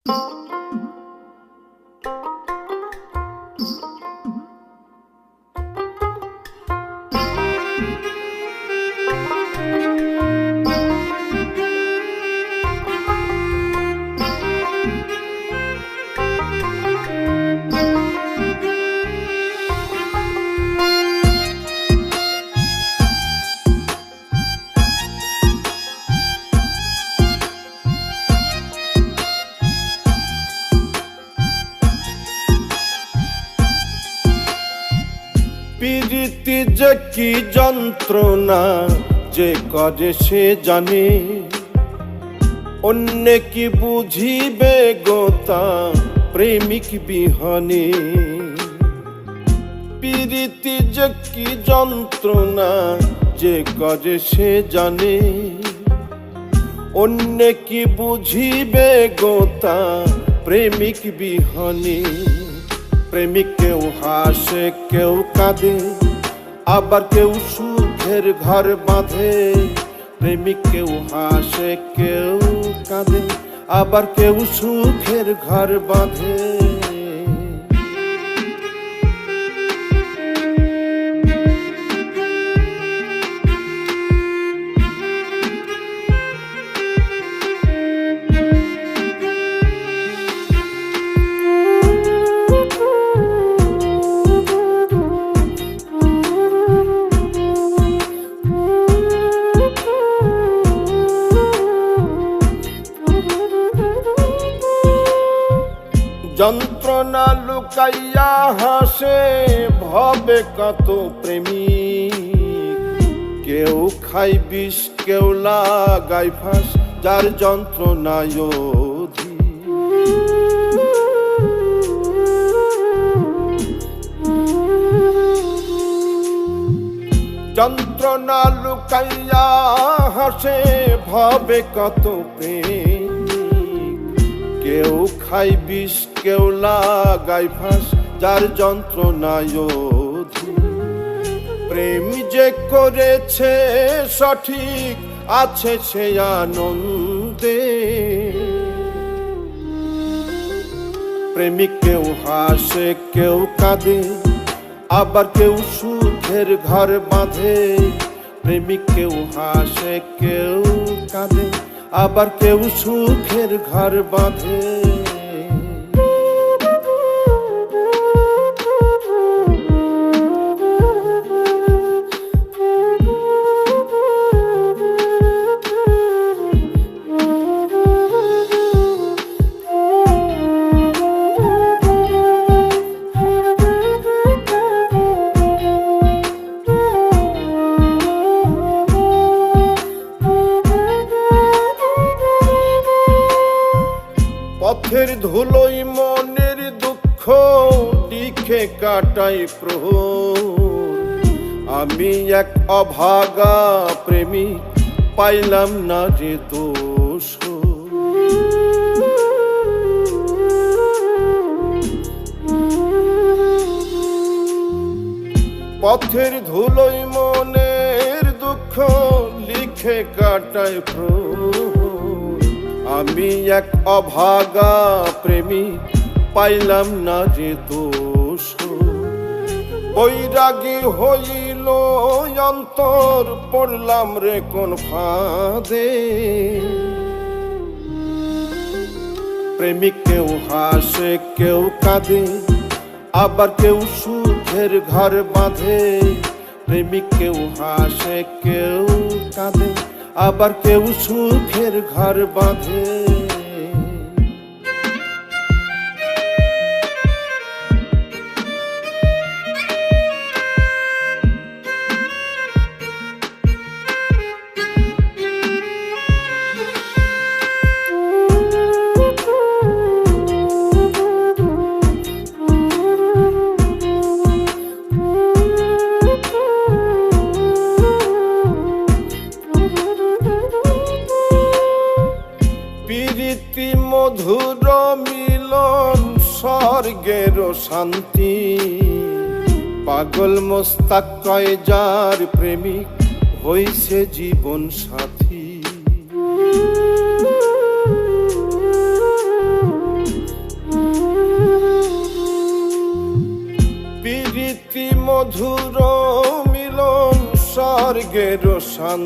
প্রীতি যে কি যন্ত্রণা যে করে সে জানে, অন্য কি বুঝিবে গোতা প্রেমিক বিহনে। প্রীতি যে কি যন্ত্রণা যে করে সে জানে, অন্য কি বুঝিবে গোতা প্রেমিক বিহনে। প্রেমিক কেউ হাসে কেউ কাঁদে, আবার কেউ সুখের ঘর বাঁধে। প্রেমিক কেউ হাসে কেউ কাঁদে, আবার কেউ সুখের ঘর বাঁধে। যন্ত্রণা লুকাইয়া হাসে ভবে কত প্রেমিক, কেউ খাই বিষ কেউ লাগাই ফাঁস, যার যন্ত্রণায় অধিক। যন্ত্রণা লুকাইয়া হাসে ভবে কত প্রেম, কেউ খাই বিষ কেউ লাগাই ফাঁস, যার যন্ত্রণায় অধিক। প্রেম যে করেছে সঠিক আছে সে আনন্দে। প্রেমিক কেউ হাসে কেউ কাঁদে, আবার কেউ সুখের ঘর বাঁধে। প্রেমিক কেউ হাসে কেউ কাঁদে, আবার কেউ সুখের ঘর বাঁধে। পথের ধুলোই মনের দুঃখ লিখে কাটাই প্রহর। আমি এক অভাগা প্রেমিক পাইলাম না যে দোষ। পথের ধুলোই মনের দুঃখ লিখে কাটাই প্রহর। আমি এক অভাগা প্রেমিক পাইলাম না যে দোষ। বৈরাগী হইল অন্তর পড়লাম রে কোন ফাঁদে। প্রেমিক কেউ হাসে কেউ কাঁদে, আবার কেউ সুখের ঘর বাঁধে। প্রেমিক কেউ হাসে কেউ কাঁদে, আবার কেউ সুখের ঘর বাঁধে। প্রীতি মধুর মিলন স্বর্গের শান্তি। পাগল মোস্তাক কয় যার প্রেমিক হইছে জীবন সাথী। রীতি মধুর মিলন স্বর্গের শান